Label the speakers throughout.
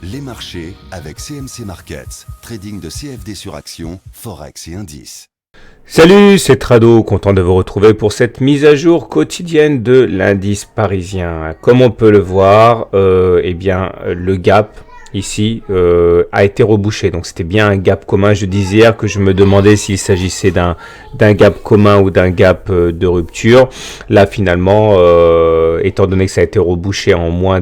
Speaker 1: Les marchés avec CMC Markets, trading de CFD sur action, forex et indices.
Speaker 2: Salut, c'est Trado, content de vous retrouver pour cette mise à jour quotidienne de l'indice parisien. Comme on peut le voir, le gap ici a été rebouché. Donc c'était bien un gap commun. Je disais hier que je me demandais s'il s'agissait d'un gap commun ou d'un gap de rupture. Là finalement, étant donné que ça a été rebouché en moins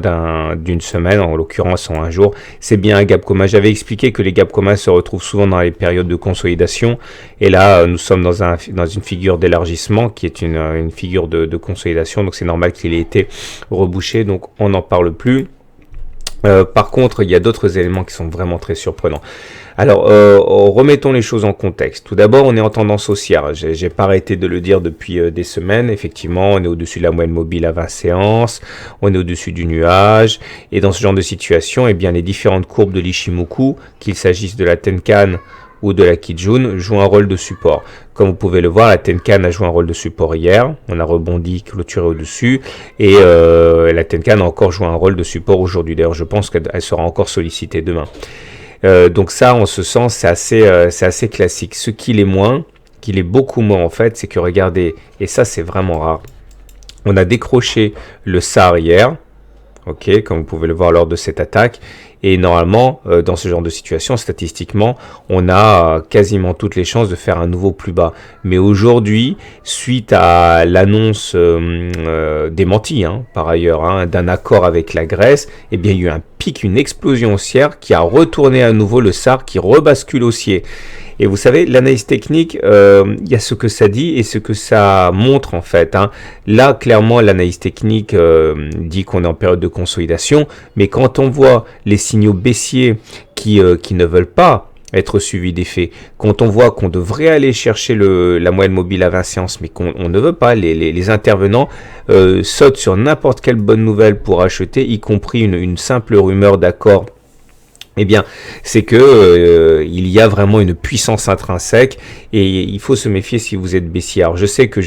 Speaker 2: d'une semaine, en l'occurrence en un jour, c'est bien un gap commun. J'avais expliqué que les gaps communs se retrouvent souvent dans les périodes de consolidation. Et là, nous sommes dans une figure d'élargissement qui est une figure de consolidation. Donc c'est normal qu'il ait été rebouché. Donc on n'en parle plus. Par contre, il y a d'autres éléments qui sont vraiment très surprenants. Alors, remettons les choses en contexte. Tout d'abord, on est en tendance haussière. J'ai pas arrêté de le dire depuis des semaines. Effectivement, on est au-dessus de la moyenne mobile à 20 séances. On est au-dessus du nuage. Et dans ce genre de situation, eh bien, les différentes courbes de l'Ichimoku, qu'il s'agisse de la Tenkan ou de la Kijun, jouent un rôle de support. Comme vous pouvez le voir, la Tenkan a joué un rôle de support hier. On a rebondi, clôturé au-dessus. Et la Tenkan a encore joué un rôle de support aujourd'hui. D'ailleurs, je pense qu'elle sera encore sollicitée demain. Donc ça, en ce sens, c'est assez classique. Ce qu'il est beaucoup moins en fait, c'est que regardez, et ça c'est vraiment rare, on a décroché le SAR hier, ok, comme vous pouvez le voir lors de cette attaque. Et normalement, dans ce genre de situation, statistiquement, on a quasiment toutes les chances de faire un nouveau plus bas. Mais aujourd'hui, suite à l'annonce démentie, par ailleurs, d'un accord avec la Grèce, eh bien, il y a eu un pic, une explosion haussière qui a retourné à nouveau le SAR qui rebascule haussier. Et vous savez, l'analyse technique, il y a ce que ça dit et ce que ça montre en fait. Là, clairement, l'analyse technique dit qu'on est en période de consolidation, mais quand on voit les signaux baissiers qui ne veulent pas être suivis d'effet, quand on voit qu'on devrait aller chercher la moyenne mobile à 20 séances, mais qu'on ne veut pas, les intervenants sautent sur n'importe quelle bonne nouvelle pour acheter, y compris une simple rumeur d'accord. Eh bien, c'est que il y a vraiment une puissance intrinsèque et il faut se méfier si vous êtes baissier. Alors, je sais que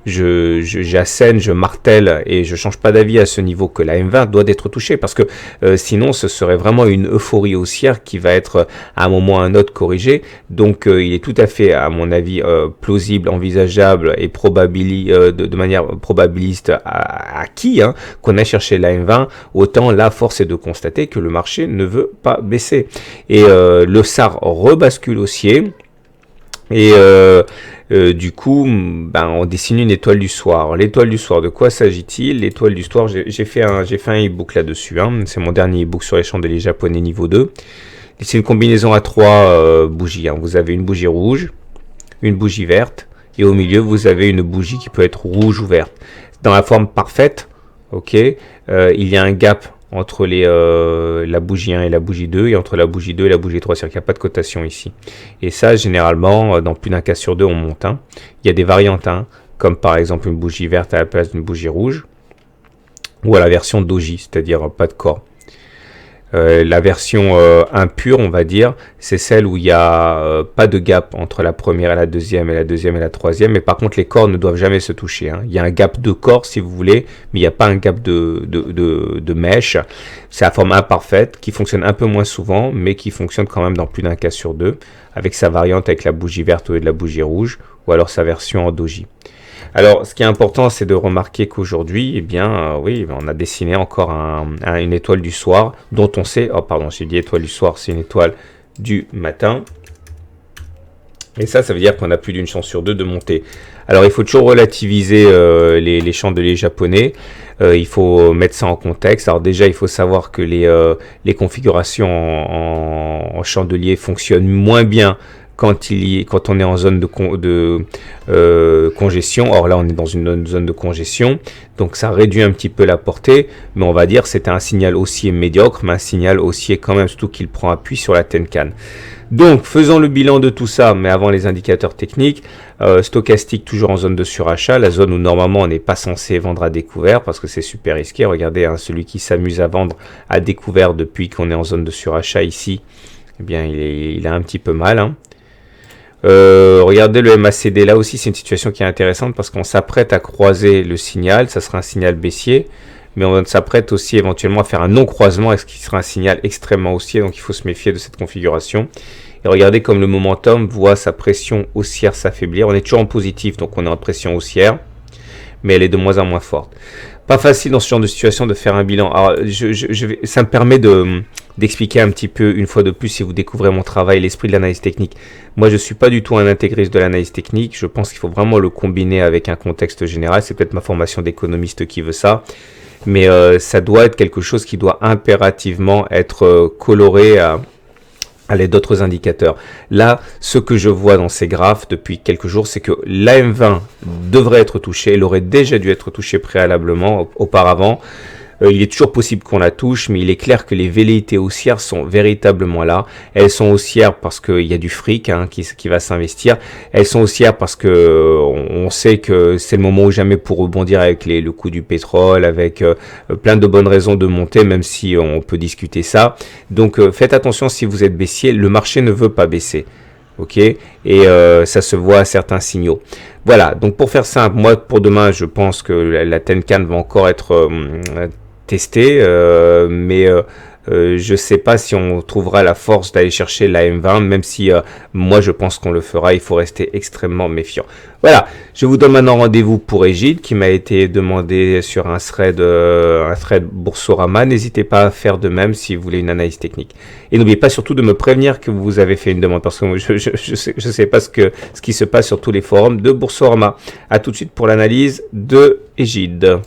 Speaker 2: j'assène, je martèle et je change pas d'avis à ce niveau que la M20 doit être touchée parce que sinon, ce serait vraiment une euphorie haussière qui va être à un moment ou à un autre corrigée. Donc, il est tout à fait, à mon avis, plausible, envisageable et de manière probabiliste acquis qu'on a cherché la M20. Autant là, force est de constater que le marché ne veut pas baisser et le SAR rebascule haussier et du coup on dessine une étoile du soir. L'étoile du soir, de quoi s'agit-il? L'étoile du soir, j'ai fait un e-book là-dessus, c'est mon dernier e-book sur les chandeliers japonais niveau 2. C'est une combinaison à 3 bougies, vous avez une bougie rouge, une bougie verte et au milieu vous avez une bougie qui peut être rouge ou verte dans la forme parfaite. Ok, il y a un gap entre la bougie 1 et la bougie 2, et entre la bougie 2 et la bougie 3, c'est-à-dire qu'il n'y a pas de cotation ici. Et ça, généralement, dans plus d'un cas sur deux, on monte. Il y a des variantes, comme par exemple une bougie verte à la place d'une bougie rouge, ou à la version doji, c'est-à-dire pas de corps. La version impure, on va dire, c'est celle où il n'y a pas de gap entre la première et la deuxième et la troisième, mais par contre les corps ne doivent jamais se toucher. Il y a un gap de corps si vous voulez, mais il n'y a pas un gap de mèche. C'est la forme imparfaite qui fonctionne un peu moins souvent, mais qui fonctionne quand même dans plus d'un cas sur deux, avec sa variante avec la bougie verte au lieu de la bougie rouge, ou alors sa version en doji. Alors, ce qui est important, c'est de remarquer qu'aujourd'hui, on a dessiné encore une étoile du soir, dont on sait, j'ai dit étoile du soir, c'est une étoile du matin. Et ça veut dire qu'on a plus d'une chance sur deux de monter. Alors, il faut toujours relativiser les chandeliers japonais. Il faut mettre ça en contexte. Alors déjà, il faut savoir que les configurations en chandelier fonctionnent moins bien quand on est en zone de congestion. Or là, on est dans une zone de congestion, donc ça réduit un petit peu la portée, mais on va dire c'était un signal haussier médiocre, mais un signal haussier quand même, surtout qu'il prend appui sur la Tenkan. Donc, faisons le bilan de tout ça, mais avant les indicateurs techniques. Stochastique toujours en zone de surachat, la zone où normalement on n'est pas censé vendre à découvert parce que c'est super risqué. Regardez, celui qui s'amuse à vendre à découvert depuis qu'on est en zone de surachat ici, eh bien il a un petit peu mal. Regardez le MACD, là aussi c'est une situation qui est intéressante parce qu'on s'apprête à croiser le signal, ça sera un signal baissier. mais on s'apprête aussi éventuellement à faire un non-croisement, ce qui sera un signal extrêmement haussier, donc il faut se méfier de cette configuration. Et regardez comme le momentum voit sa pression haussière s'affaiblir. On est toujours en positif, donc on est en pression haussière, mais elle est de moins en moins forte. Pas facile dans ce genre de situation de faire un bilan. Alors, ça me permet d'expliquer un petit peu, une fois de plus, si vous découvrez mon travail, l'esprit de l'analyse technique. Moi, je ne suis pas du tout un intégriste de l'analyse technique. Je pense qu'il faut vraiment le combiner avec un contexte général. C'est peut-être ma formation d'économiste qui veut ça. Mais ça doit être quelque chose qui doit impérativement être coloré à l'aide d'autres indicateurs. Là, ce que je vois dans ces graphes depuis quelques jours, c'est que l'AM20 devrait être touché. Elle aurait déjà dû être touchée préalablement auparavant. Il est toujours possible qu'on la touche, mais il est clair que les velléités haussières sont véritablement là. Elles sont haussières parce qu'il y a du fric qui va s'investir. Elles sont haussières parce que on sait que c'est le moment ou jamais pour rebondir avec le coût du pétrole, avec plein de bonnes raisons de monter, même si on peut discuter ça. Donc faites attention si vous êtes baissier, le marché ne veut pas baisser. Ok, et ça se voit à certains signaux. Voilà, donc pour faire simple, moi pour demain, je pense que la Tenkan va encore être testée, mais je sais pas si on trouvera la force d'aller chercher la M20, même si moi je pense qu'on le fera. Il faut rester extrêmement méfiant. Voilà, je vous donne maintenant rendez-vous pour Egide qui m'a été demandé sur un thread Boursorama. N'hésitez pas à faire de même si vous voulez une analyse technique. Et n'oubliez pas surtout de me prévenir que vous avez fait une demande parce que je sais pas ce qui se passe sur tous les forums de Boursorama. À tout de suite pour l'analyse de Egide.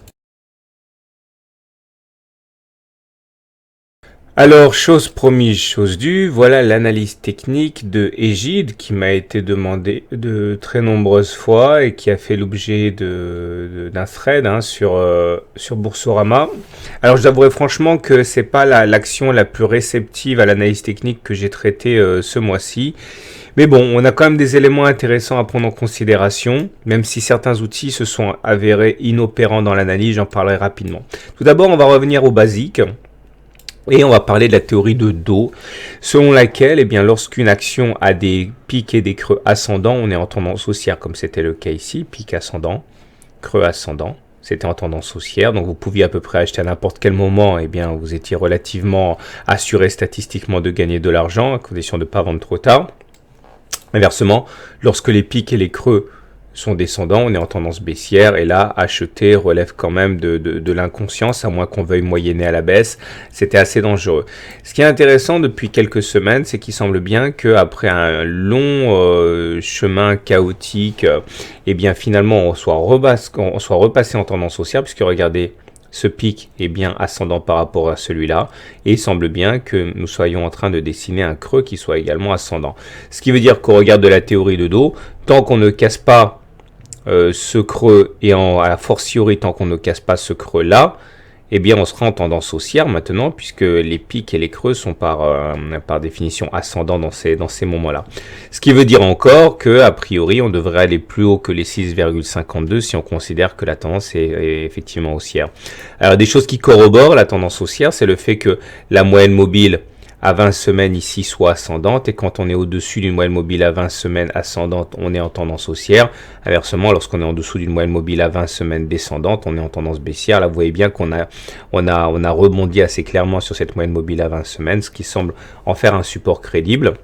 Speaker 2: Alors, chose promise, chose due, voilà l'analyse technique de Egide qui m'a été demandée de très nombreuses fois et qui a fait l'objet d'un thread sur Boursorama. Alors, je vous avouerai franchement que c'est pas l'action la plus réceptive à l'analyse technique que j'ai traitée ce mois-ci. Mais bon, on a quand même des éléments intéressants à prendre en considération, même si certains outils se sont avérés inopérants dans l'analyse, j'en parlerai rapidement. Tout d'abord, on va revenir aux basiques. Et on va parler de la théorie de dos, selon laquelle, lorsqu'une action a des pics et des creux ascendants, on est en tendance haussière, comme c'était le cas ici, pic ascendant, creux ascendant, c'était en tendance haussière, donc vous pouviez à peu près acheter à n'importe quel moment, vous étiez relativement assuré statistiquement de gagner de l'argent, à condition de ne pas vendre trop tard. Inversement, lorsque les pics et les creux sont descendants, on est en tendance baissière et là, acheter relève quand même de l'inconscience, à moins qu'on veuille moyenner à la baisse. C'était assez dangereux. Ce qui est intéressant depuis quelques semaines, c'est qu'il semble bien qu'après un long chemin chaotique, finalement, on soit repassé en tendance haussière, puisque regardez, ce pic est bien ascendant par rapport à celui-là et il semble bien que nous soyons en train de dessiner un creux qui soit également ascendant. Ce qui veut dire qu'au regard de la théorie de dos, tant qu'on ne casse pas ce creux et à fortiori tant qu'on ne casse pas ce creux-là, on sera en tendance haussière maintenant puisque les pics et les creux sont par définition ascendants dans ces moments-là. Ce qui veut dire encore que a priori on devrait aller plus haut que les 6,52 si on considère que la tendance est effectivement haussière. Alors des choses qui corroborent la tendance haussière, c'est le fait que la moyenne mobile à 20 semaines ici soit ascendante et quand on est au-dessus d'une moyenne mobile à 20 semaines ascendante, on est en tendance haussière. Inversement, lorsqu'on est en dessous d'une moyenne mobile à 20 semaines descendante, on est en tendance baissière. Là, vous voyez bien qu'on a rebondi assez clairement sur cette moyenne mobile à 20 semaines, ce qui semble en faire un support crédible.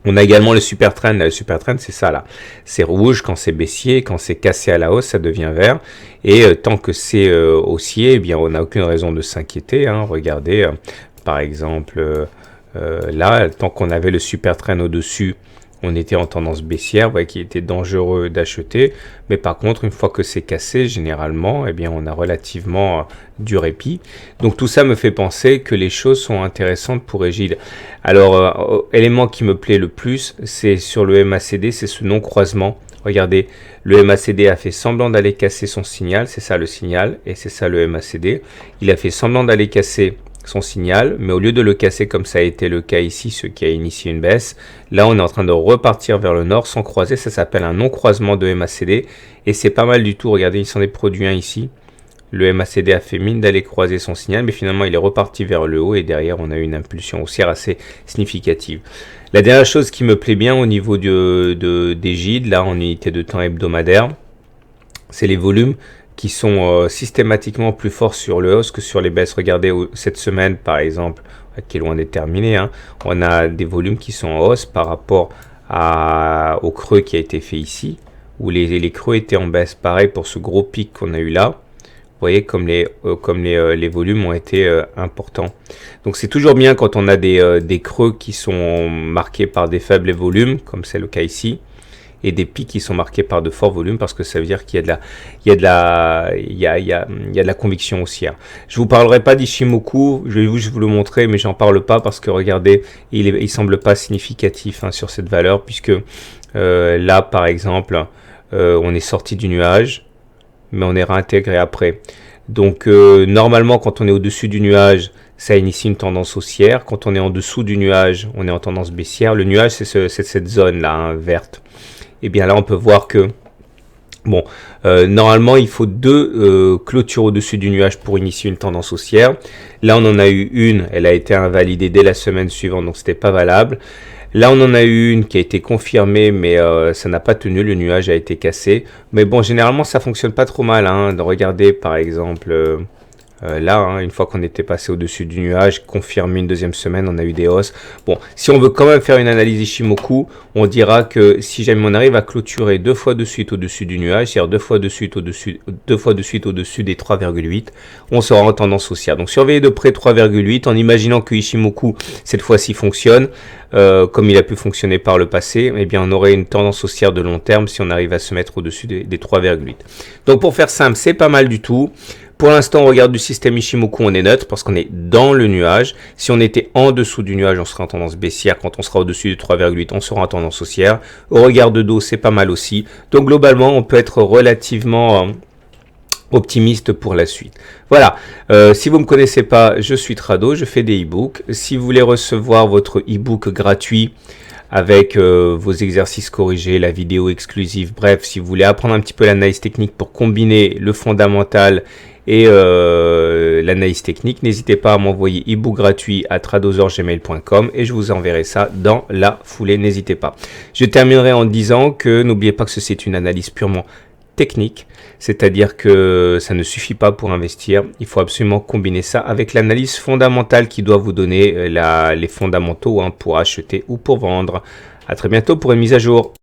Speaker 2: On a également le super trend. Le super trend, c'est ça là. C'est rouge quand c'est baissier, quand c'est cassé à la hausse, ça devient vert. Et tant que c'est haussier, on n'a aucune raison de s'inquiéter. Regardez, par exemple, là, tant qu'on avait le super trend au-dessus, on était en tendance baissière, vous voyez qu'il était dangereux d'acheter. Mais par contre, une fois que c'est cassé, généralement, on a relativement du répit. Donc tout ça me fait penser que les choses sont intéressantes pour Egide. Alors, élément qui me plaît le plus, c'est sur le MACD, c'est ce non-croisement. Regardez, le MACD a fait semblant d'aller casser son signal, c'est ça le signal, et c'est ça le MACD. Il a fait semblant d'aller casser son signal, mais au lieu de le casser comme ça a été le cas ici, ce qui a initié une baisse, là on est en train de repartir vers le nord sans croiser, ça s'appelle un non-croisement de MACD, et c'est pas mal du tout, regardez, il s'en est produit un ici, le MACD a fait mine d'aller croiser son signal, mais finalement il est reparti vers le haut, et derrière on a eu une impulsion haussière assez significative. La dernière chose qui me plaît bien au niveau d'Egide, là en unité de temps hebdomadaire, c'est les volumes qui sont systématiquement plus forts sur le hausse que sur les baisses. Regardez cette semaine par exemple, qui est loin d'être terminée, hein, on a des volumes qui sont en hausse par rapport au creux qui a été fait ici, où les creux étaient en baisse. Pareil pour ce gros pic qu'on a eu là. Vous voyez comme les volumes ont été importants. Donc c'est toujours bien quand on a des creux qui sont marqués par des faibles volumes, comme c'est le cas ici, et des pics qui sont marqués par de forts volumes, parce que ça veut dire qu'il y a de la conviction haussière. Je vous parlerai pas d'Ichimoku, je vais vous le montrer, mais j'en parle pas parce que regardez, il semble pas significatif hein, sur cette valeur, puisque là par exemple, on est sorti du nuage, mais on est réintégré après. Donc normalement quand on est au-dessus du nuage, ça initie une tendance haussière. Quand on est en dessous du nuage, on est en tendance baissière. Le nuage, c'est cette zone là hein, verte. Et bien là on peut voir que bon, normalement il faut deux clôtures au-dessus du nuage pour initier une tendance haussière. Là on en a eu une, elle a été invalidée dès la semaine suivante, donc c'était pas valable. Là, on en a eu une qui a été confirmée, mais ça n'a pas tenu, le nuage a été cassé. Mais bon, généralement, ça fonctionne pas trop mal. Hein. Regardez, par exemple, là, hein, une fois qu'on était passé au-dessus du nuage, confirmé une deuxième semaine, on a eu des hausses. Bon, si on veut quand même faire une analyse Ichimoku, on dira que si jamais on arrive à clôturer deux fois de suite au-dessus du nuage, c'est-à-dire deux fois de suite au-dessus des 3,8, on sera en tendance haussière. Donc, surveillez de près 3,8 en imaginant que Ichimoku, cette fois-ci, fonctionne. Comme il a pu fonctionner par le passé, eh bien on aurait une tendance haussière de long terme si on arrive à se mettre au-dessus des 3,8. Donc pour faire simple, c'est pas mal du tout. Pour l'instant, on regarde du système Ichimoku, on est neutre parce qu'on est dans le nuage. Si on était en dessous du nuage, on serait en tendance baissière. Quand on sera au-dessus des 3,8, on sera en tendance haussière. Au regard de dos, c'est pas mal aussi. Donc globalement, on peut être relativement optimiste pour la suite. Voilà, si vous ne me connaissez pas, je suis Trado, je fais des e-books. Si vous voulez recevoir votre e-book gratuit avec vos exercices corrigés, la vidéo exclusive, bref, si vous voulez apprendre un petit peu l'analyse technique pour combiner le fondamental et l'analyse technique, n'hésitez pas à m'envoyer e-book gratuit à tradozorgmail.com et je vous enverrai ça dans la foulée, n'hésitez pas. Je terminerai en disant que n'oubliez pas que c'est une analyse purement technique, c'est-à-dire que ça ne suffit pas pour investir, il faut absolument combiner ça avec l'analyse fondamentale qui doit vous donner les fondamentaux hein, pour acheter ou pour vendre. À très bientôt pour une mise à jour.